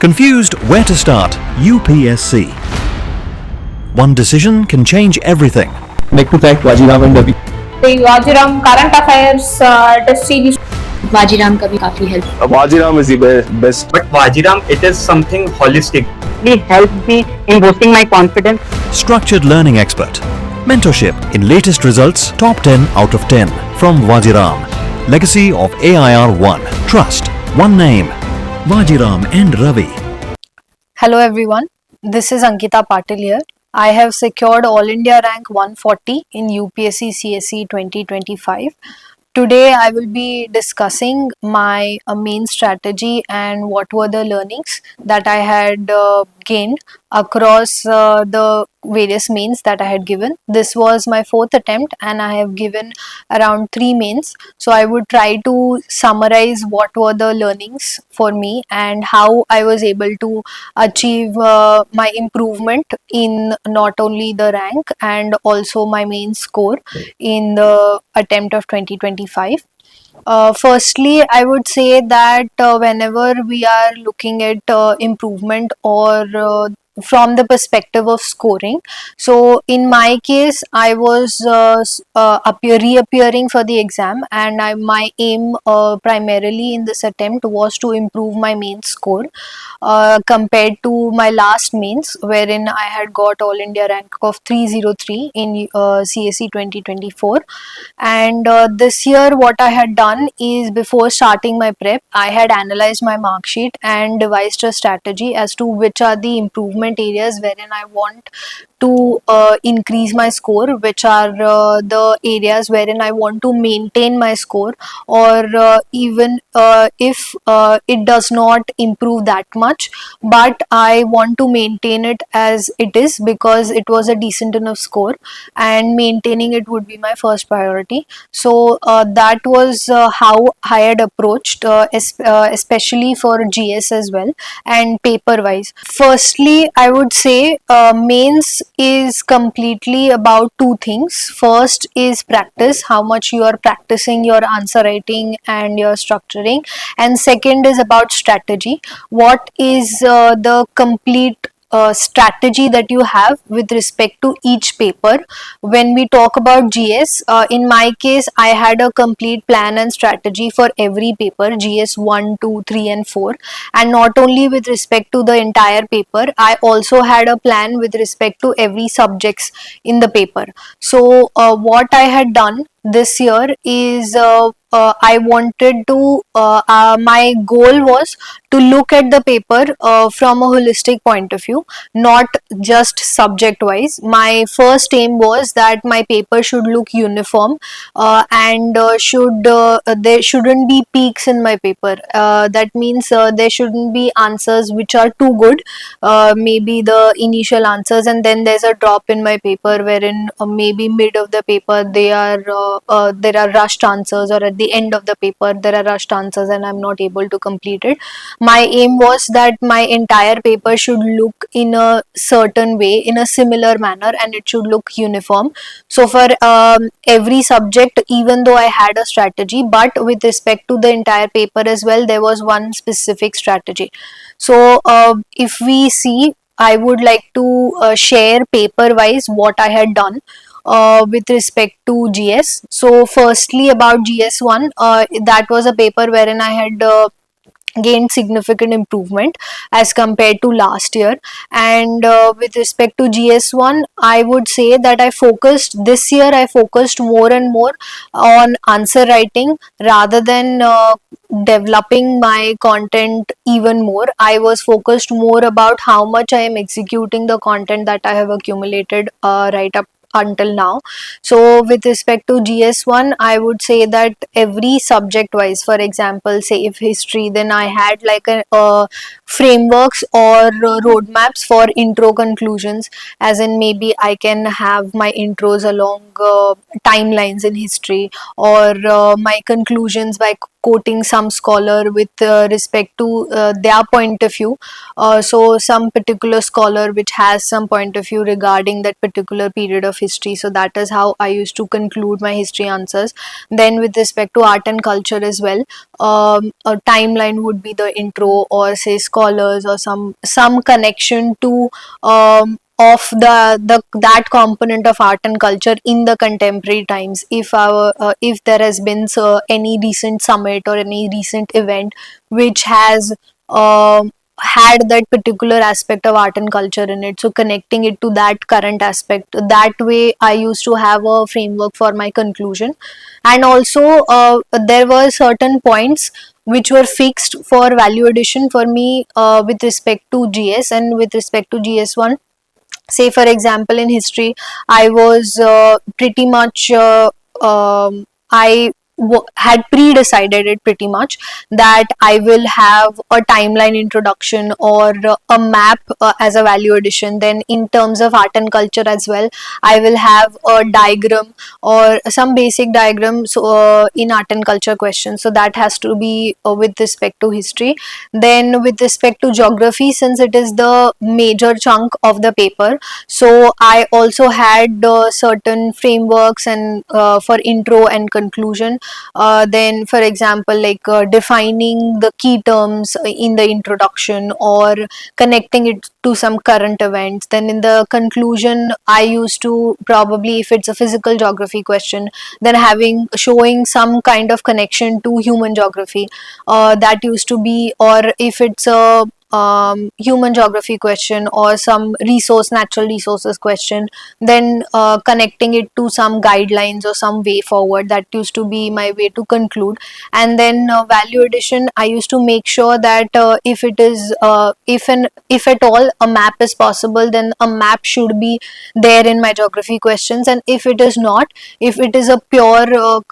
Confused where to start? UPSC. One decision can change everything. Like to thank Vajiram and Ravi. Vajiram current affairs test series Vajiram का भी काफी help Vajiram is the best. But Vajiram, it is something holistic. They helped me in boosting my confidence. Structured learning expert. Mentorship in latest results, top 10 out of 10 from Vajiram. Legacy of AIR 1. Trust. One name. Vajiram and Ravi. Hello everyone, this is Ankita Patil here. I have secured All India rank 140 in UPSC CSE 2025. Today I will be discussing my main strategy and what were the learnings that I had gained across the various mains that I had given. This was my fourth attempt and I have given around 3 mains. So I would try to summarize what were the learnings for me and how I was able to achieve my improvement in not only the rank and also my main score in the attempt of 2025. Firstly, I would say that whenever we are looking at improvement or from the perspective of scoring, so in my case I was reappearing for the exam, and my aim primarily in this attempt was to improve my main score compared to my last mains, wherein I had got All India rank of 303 in CSE 2024. And this year what I had done is, before starting my prep, I had analyzed my mark sheet and devised a strategy as to which are the improvement areas wherein I want to increase my score, which are the areas wherein I want to maintain my score, or even if it does not improve that much, but I want to maintain it as it is because it was a decent enough score and maintaining it would be my first priority. So that was how I had approached, especially for GS as well and paper wise. Firstly, I would say mains is completely about 2 things. First is practice, how much you are practicing your answer writing and your structuring, and second is about strategy. What is the complete strategy that you have with respect to each paper. When we talk about GS, in my case I had a complete plan and strategy for every paper, GS 1, 2, 3 and 4, and not only with respect to the entire paper, I also had a plan with respect to every subjects in the paper. So what I had done this year is I wanted to my goal was to look at the paper from a holistic point of view, not just subject wise. My first aim was that my paper should look uniform and there shouldn't be peaks in my paper. That means there shouldn't be answers which are too good, maybe the initial answers, and then there's a drop in my paper wherein maybe mid of the paper there are rushed answers, or at the end of the paper there are rushed answers and I'm not able to complete it. My aim was that my entire paper should look in a certain way, in a similar manner, and it should look uniform. So for every subject, even though I had a strategy, but with respect to the entire paper as well, there was one specific strategy. So if we see, I would like to share paper wise what I had done with respect to GS. So firstly about GS1, that was a paper wherein I had gained significant improvement as compared to last year. And with respect to GS1, I would say that this year I focused more and more on answer writing rather than developing my content even more. I was focused more about how much I am executing the content that I have accumulated right up until now. So with respect to GS1, I would say that every subject wise, for example, say if history, then I had like a frameworks or roadmaps for intro conclusions, as in maybe I can have my intros along timelines in history, or my conclusions by quoting some scholar with respect to their point of view. So some particular scholar which has some point of view regarding that particular period of history. So that is how I used to conclude my history answers. Then with respect to art and culture as well, a timeline would be the intro, or say scholars, or some connection to of the that component of art and culture in the contemporary times. If there has been any recent summit or any recent event which has had that particular aspect of art and culture in it, so connecting it to that current aspect, that way I used to have a framework for my conclusion. And also there were certain points which were fixed for value addition for me with respect to GS and with respect to GS1. Say for example, in history, I was pretty much had pre-decided it pretty much that I will have a timeline introduction or a map as a value addition. Then in terms of art and culture as well, I will have a diagram or some basic diagrams in art and culture questions. So that has to be with respect to history. Then with respect to geography, since it is the major chunk of the paper, so I also had certain frameworks and for intro and conclusion. Then for example, like defining the key terms in the introduction or connecting it to some current events. Then in the conclusion, I used to probably, if it's a physical geography question, then showing some kind of connection to human geography, that used to be, or if it's a human geography question or some natural resources question, then connecting it to some guidelines or some way forward. That used to be my way to conclude. And then value addition, I used to make sure that if it is if at all a map is possible, then a map should be there in my geography questions. And if it is not, if it is a pure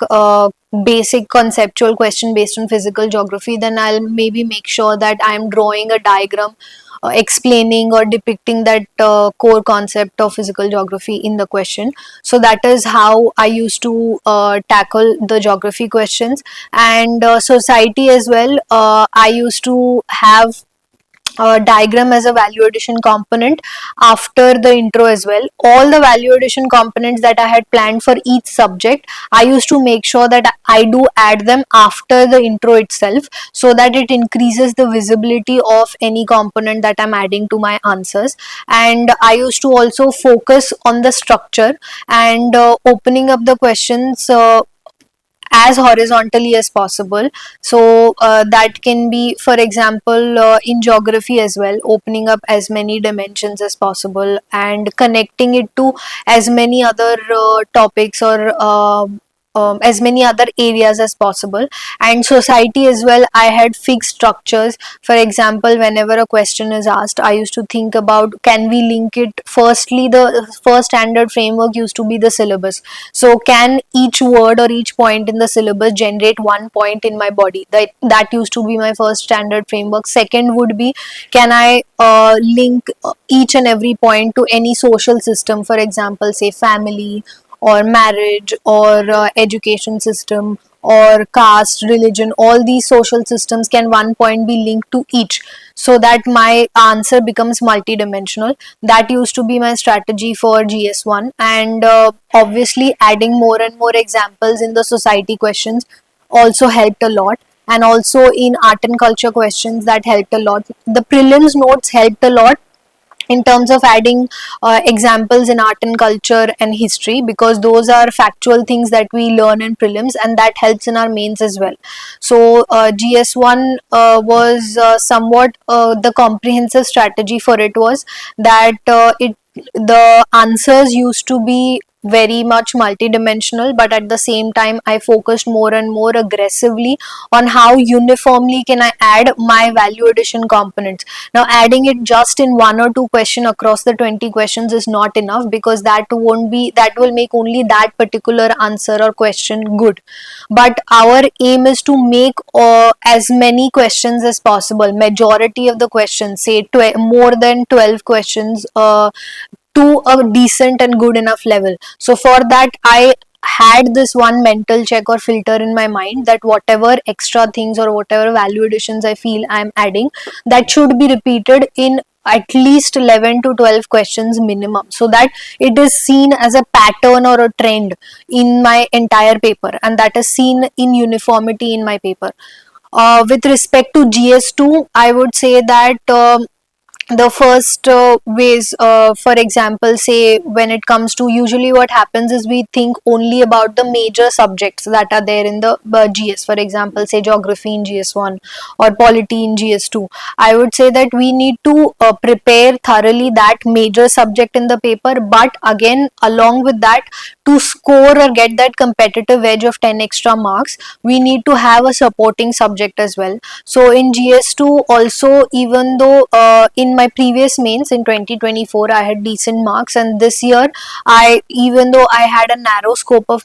basic conceptual question based on physical geography, then I'll maybe make sure that I'm drawing a diagram explaining or depicting that core concept of physical geography in the question. So that is how I used to tackle the geography questions. And society as well, I used to have diagram as a value addition component after the intro as well. All the value addition components that I had planned for each subject, I used to make sure that I do add them after the intro itself, so that it increases the visibility of any component that I'm adding to my answers. And I used to also focus on the structure and opening up the questions as horizontally as possible. So that can be, for example, in geography as well, opening up as many dimensions as possible and connecting it to as many other topics or as many other areas as possible. And society as well, I had fixed structures. For example, whenever a question is asked, I used to think about, can we link it? Firstly, the first standard framework used to be the syllabus. So can each word or each point in the syllabus generate 1 point in my body? That used to be my first standard framework. Second would be, can I link each and every point to any social system, for example, say family or marriage or education system or caste, religion. All these social systems, can 1 point be linked to each, so that my answer becomes multidimensional? That used to be my strategy for GS1. And obviously adding more and more examples in the society questions also helped a lot. And also in art and culture questions, that helped a lot. The prelims notes helped a lot in terms of adding examples in art and culture and history, because those are factual things that we learn in prelims, and that helps in our mains as well. So GS1 was somewhat the comprehensive strategy for it was that the answers used to be very much multidimensional, but at the same time I focused more and more aggressively on how uniformly can I add my value addition components. Now adding it just in 1 or 2 question across the 20 questions is not enough, because that will make only that particular answer or question good. But our aim is to make as many questions as possible, majority of the questions, say more than 12 questions to a decent and good enough level. So for that, I had this one mental check or filter in my mind, that whatever extra things or whatever value additions I feel I'm adding, that should be repeated in at least 11 to 12 questions minimum, so that it is seen as a pattern or a trend in my entire paper, and that is seen in uniformity in my paper. With respect to GS2, I would say that the first ways, for example, say when it comes to, usually what happens is we think only about the major subjects that are there in the GS, for example, say geography in GS1 or polity in GS2. I would say that we need to prepare thoroughly that major subject in the paper, but again, along with that, to score or get that competitive edge of 10 extra marks, we need to have a supporting subject as well. So in GS2 also, even though in my previous mains in 2024 I had decent marks, and this year even though I had a narrow scope of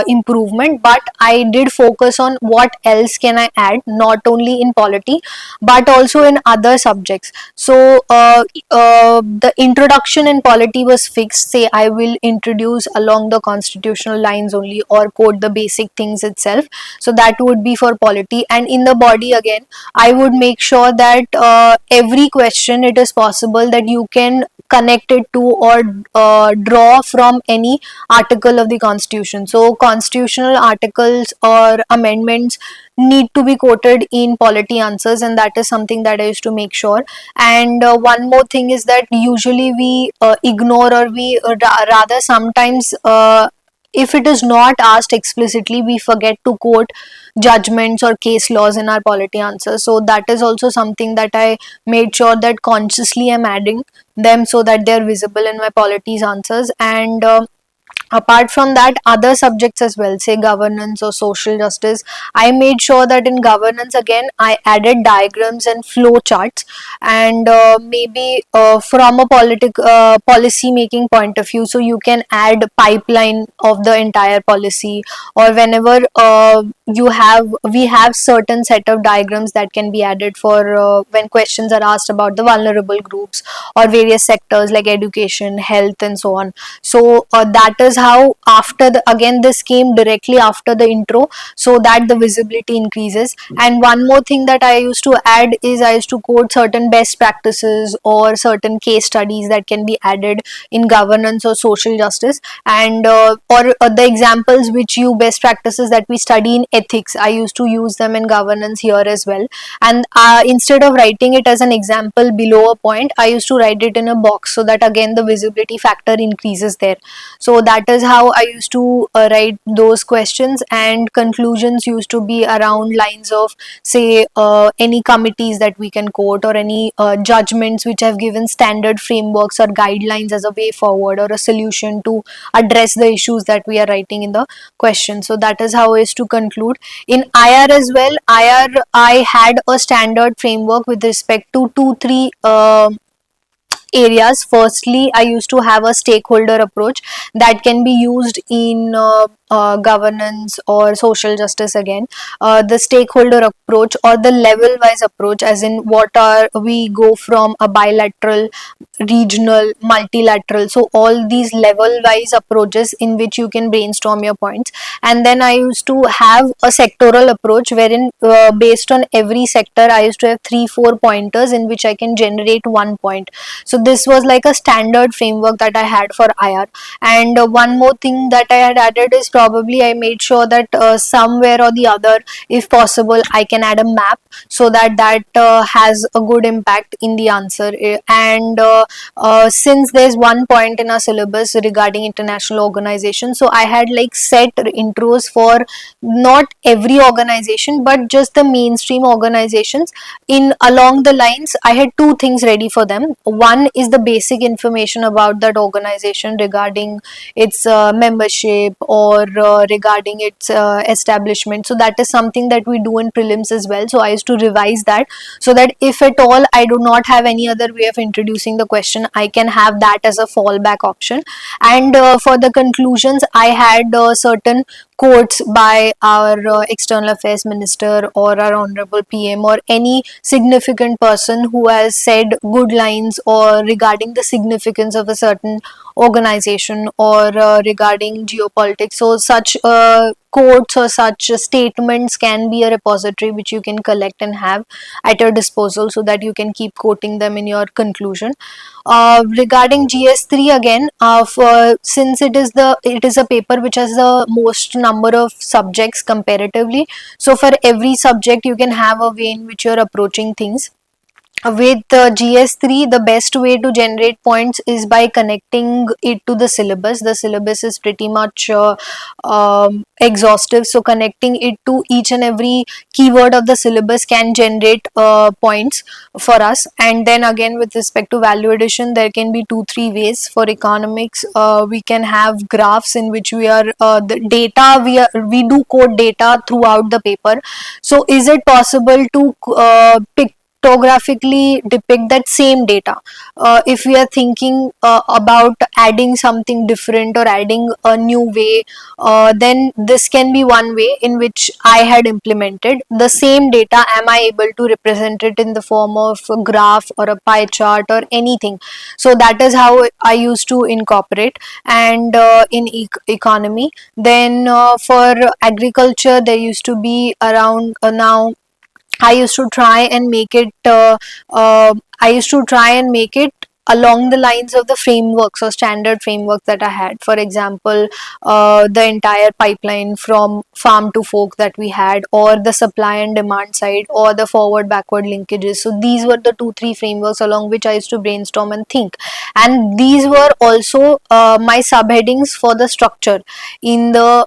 improvement, but I did focus on what else can I add, not only in polity but also in other subjects. So the introduction in polity was fixed, say I will introduce along the constitutional lines only, or quote the basic things itself. So that would be for polity. And in the body, again, I would make sure that every question, it is possible that you can connect it to or draw from any article of the constitution. So constitutional articles or amendments need to be quoted in polity answers, and that is something that I used to make sure. And one more thing is that usually we ignore, or we rather sometimes if it is not asked explicitly, we forget to quote judgments or case laws in our polity answers. So that is also something that I made sure that consciously I'm adding them, so that they're visible in my polities answers. And apart from that, other subjects as well, say governance or social justice, I made sure that in governance, again, I added diagrams and flow charts. And maybe from a policy making point of view, so you can add pipeline of the entire policy, or whenever we have certain set of diagrams that can be added for when questions are asked about the vulnerable groups or various sectors like education, health, and so on. So that is how, after again, this came directly after the intro, so that the visibility increases. And one more thing that I used to add is I used to quote certain best practices or certain case studies that can be added in governance or social justice, and or the examples which you best practices that we study in ethics, I used to use them in governance here as well. And instead of writing it as an example below a point, I used to write it in a box, so that again the visibility factor increases there. So that is how I used to write those questions. And conclusions used to be around lines of, say, any committees that we can quote, or any judgments which have given standard frameworks or guidelines as a way forward or a solution to address the issues that we are writing in the question. So that is how I used to conclude. In IR as well, IR, I had a standard framework with respect to 2-3 areas. Firstly, I used to have a stakeholder approach that can be used in governance or social justice. Again, the stakeholder approach or the level wise approach, as in what are we go from a bilateral, regional, multilateral, so all these level wise approaches in which you can brainstorm your points. And then I used to have a sectoral approach, wherein based on every sector I used to have 3-4 pointers in which I can generate 1 point. So this was like a standard framework that I had for IR. And one more thing that I had added is, probably I made sure that somewhere or the other, if possible, I can add a map, so that has a good impact in the answer. And since there's one point in our syllabus regarding international organization, so I had like set intros for not every organization but just the mainstream organizations. In along the lines, I had 2 things ready for them. One is the basic information about that organization regarding its membership or regarding its establishment. So that is something that we do in prelims as well. So I used to revise that, so that if at all I do not have any other way of introducing the question, I can have that as a fallback option. And for the conclusions, I had certain quotes by our external affairs minister or our honorable PM or any significant person who has said good lines or regarding the significance of a certain organization or regarding geopolitics. So such quotes or such statements can be a repository which you can collect and have at your disposal, so that you can keep quoting them in your conclusion. Regarding GS3 again, since it is a paper which has the most number of subjects comparatively, so for every subject you can have a way in which you're approaching things. With GS3, the best way to generate points is by connecting it to the syllabus. The syllabus is pretty much exhaustive, so connecting it to each and every keyword of the syllabus can generate points for us. And then again, with respect to value addition, there can be 2-3 ways. For economics, we can have graphs in which we are the data we do code data throughout the paper. So is it possible to pictographically depict that same data? If we are thinking about adding something different or adding a new way, then this can be one way in which I had implemented the same data. Am I able to represent it in the form of a graph or a pie chart or anything? So that is how I used to incorporate. And in economy, then for agriculture, there used to be around now I used to try and make it. Along the lines of the frameworks or standard frameworks that I had. For example, the entire pipeline from farm to fork that we had, or the supply and demand side, or the forward backward linkages. So these were the 2-3 frameworks along which I used to brainstorm and think. And these were also my subheadings for the structure in the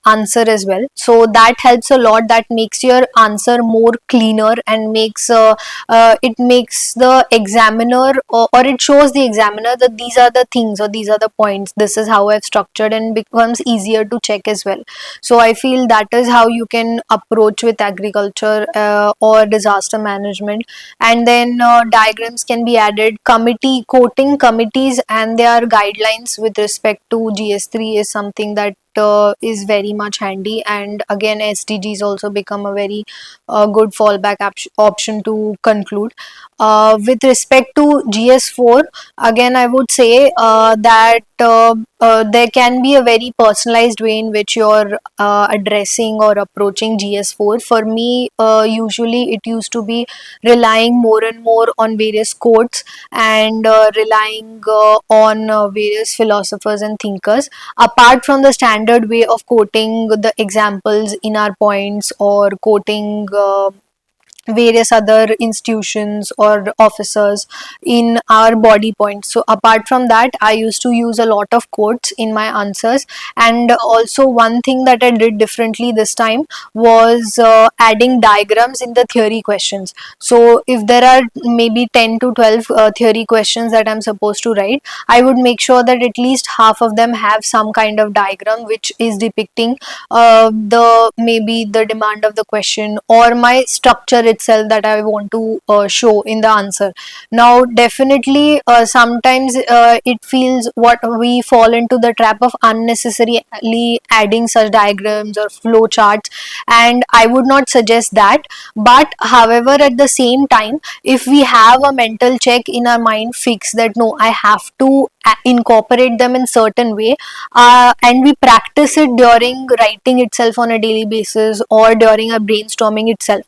answer as well. So that helps a lot. That makes your answer more cleaner and makes it makes the examiner, or it shows the examiner that these are the things or these are the points, this is how I've structured, and becomes easier to check as well. So I feel that is how you can approach with agriculture or disaster management. And then diagrams can be added. Quoting committees and their guidelines with respect to GS3 is something that is very much handy. And again, SDGs also become a very good fallback option to conclude. With respect to GS4, again I would say that there can be a very personalized way in which you're addressing or approaching GS4. For me, usually it used to be relying more and more on various quotes and relying on various philosophers and thinkers, apart from the standard way of quoting the examples in our points or quoting various other institutions or officers in our body points. So apart from that, I used to use a lot of quotes in my answers. And also one thing that I did differently this time was adding diagrams in the theory questions. So if there are maybe 10 to 12 theory questions that I'm supposed to write, I would make sure that at least half of them have some kind of diagram which is depicting maybe the demand of the question or my structure itself that I want to show in the answer. Now definitely sometimes it feels what we fall into the trap of unnecessarily adding such diagrams or flow charts, and I would not suggest that. But however, at the same time, if we have a mental check in our mind fix that no, I have to incorporate them in certain way, and we practice it during writing itself on a daily basis or during our brainstorming itself.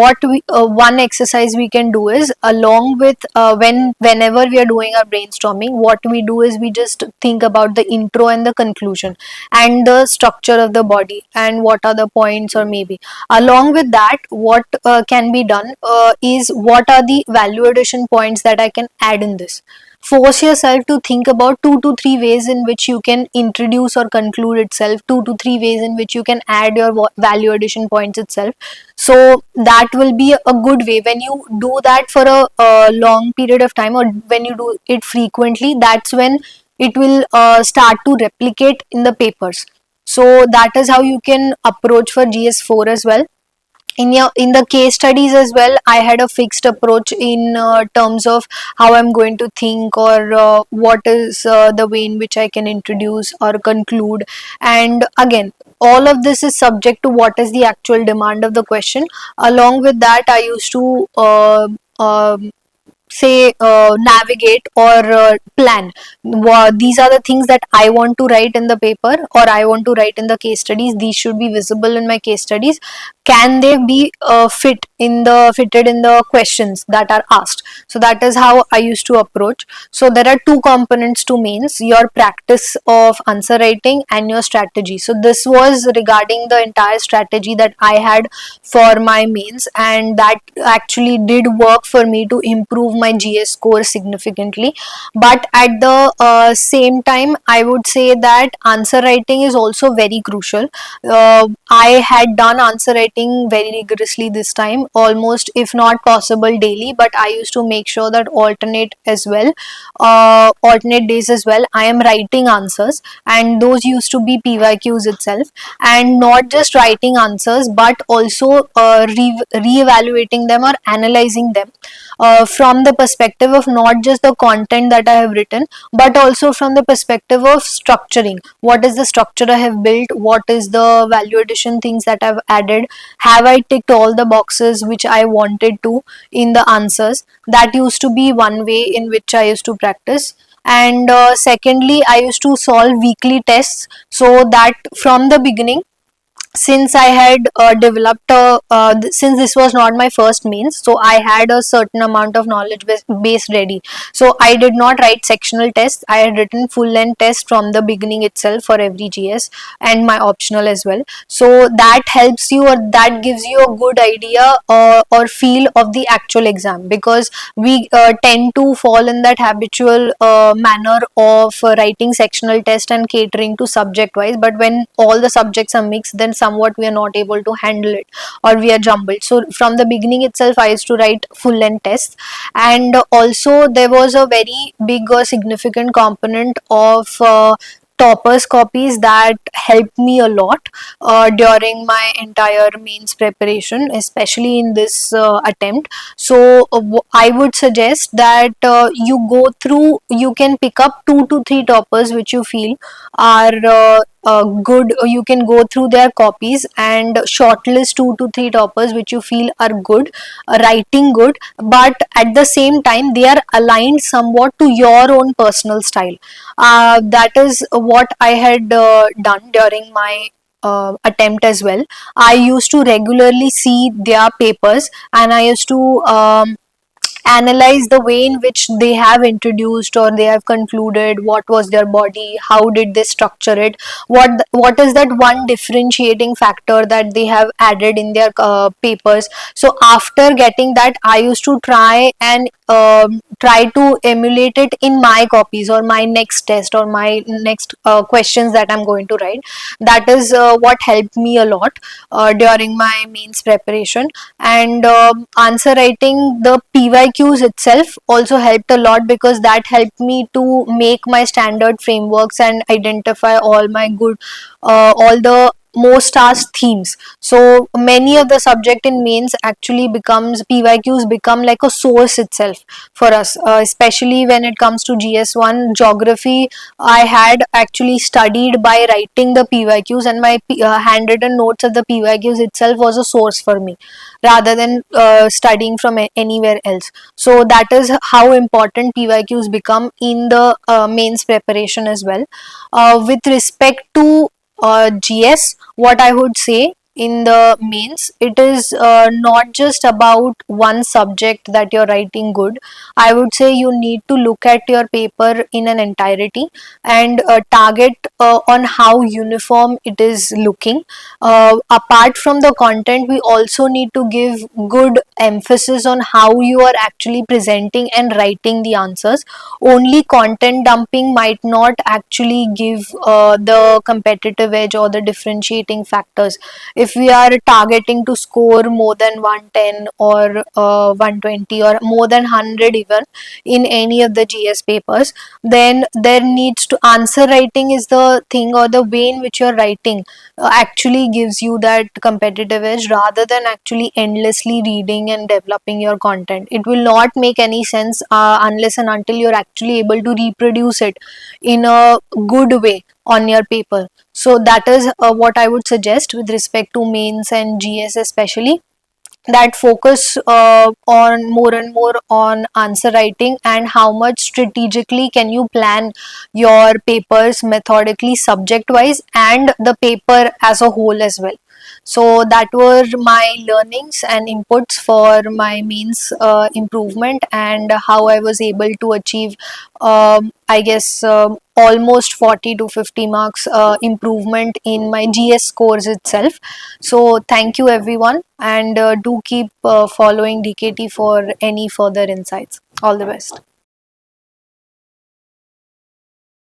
One exercise we can do is, along with whenever we are doing our brainstorming, what we do is we just think about the intro and the conclusion and the structure of the body and what are the points, or maybe along with that what can be done is what are the value addition points that I can add in this. Force yourself to think about 2 to 3 ways in which you can introduce or conclude itself, 2 to 3 ways in which you can add your value addition points itself. So that will be a good way. When you do that for a long period of time, or when you do it frequently, that's when it will start to replicate in the papers. So that is how you can approach for GS4 as well. In the case studies as well, I had a fixed approach in terms of how I'm going to think, or what is the way in which I can introduce or conclude. And again, all of this is subject to what is the actual demand of the question. Along with that, I used to say navigate or plan. These are the things that I want to write in the paper or I want to write in the case studies. These should be visible in my case studies. Can they be fitted in the questions that are asked? So that is how I used to approach. So there are two components to mains: your practice of answer writing and your strategy. So this was regarding the entire strategy that I had for my mains, and that actually did work for me to improve my GS score significantly. But at the same time, I would say that answer writing is also very crucial. I had done answer writing very rigorously this time, almost if not possible daily, but I used to make sure that alternate days as well, I am writing answers, and those used to be PYQs itself, and not just writing answers but also re-evaluating them or analyzing them from the perspective of not just the content that I have written, but also from the perspective of structuring. What is the structure I have built? What is the value addition things that I've added? Have I ticked all the boxes which I wanted to in the answers? That used to be one way in which I used to practice. And secondly, I used to solve weekly tests, so that from the beginning, since I had since this was not my first mains, so I had a certain amount of knowledge base ready. So I did not write sectional tests. I had written full length tests from the beginning itself for every GS and my optional as well. So that helps you, or that gives you a good idea or feel of the actual exam, because we tend to fall in that habitual manner of writing sectional test and catering to subject wise. But when all the subjects are mixed, then somewhat we are not able to handle it, or we are jumbled. So from the beginning itself, I used to write full length tests. And also there was a very big or significant component of toppers copies that helped me a lot during my entire mains preparation, especially in this attempt. So I would suggest that you can pick up 2 to 3 toppers which you feel are good. You can go through their copies and shortlist 2 to 3 toppers which you feel are good, writing good, but at the same time they are aligned somewhat to your own personal style. That is what I had done during my attempt as well. I used to regularly see their papers, and I used to analyze the way in which they have introduced or they have concluded, what was their body, how did they structure it, what is that one differentiating factor that they have added in their papers. So after getting that, I used to try to emulate it in my copies or my next test or my next questions that I'm going to write. That is what helped me a lot during my mains preparation. And answer writing, the PYQs itself also helped a lot, because that helped me to make my standard frameworks and identify all the most asked themes. So many of the subject in mains actually becomes, PYQs become like a source itself for us, especially when it comes to GS1 geography. I had actually studied by writing the PYQs, and my handwritten notes of the PYQs itself was a source for me, rather than studying from anywhere else. So that is how important PYQs become in the mains preparation as well. With respect to GS, what I would say in the mains, it is not just about one subject that you're writing good. I would say you need to look at your paper in an entirety and target on how uniform it is looking. Apart from the content, we also need to give good emphasis on how you are actually presenting and writing the answers. Only content dumping might not actually give the competitive edge or the differentiating factors. If we are targeting to score more than 110 or 120 or more than 100 even in any of the GS papers, then there needs to, answer writing is the thing, or the way in which you're writing actually gives you that competitive edge, rather than actually endlessly reading and developing your content. It will not make any sense unless and until you're actually able to reproduce it in a good way on your paper. So that is what I would suggest with respect to mains and GS especially. that focus on more and more on answer writing, and how much strategically can you plan your papers methodically, subject wise, and the paper as a whole as well. So that were my learnings and inputs for my mains improvement, and how I was able to achieve I guess almost 40 to 50 marks improvement in my GS scores itself. So thank you everyone, and do keep following DKT for any further insights. All the best.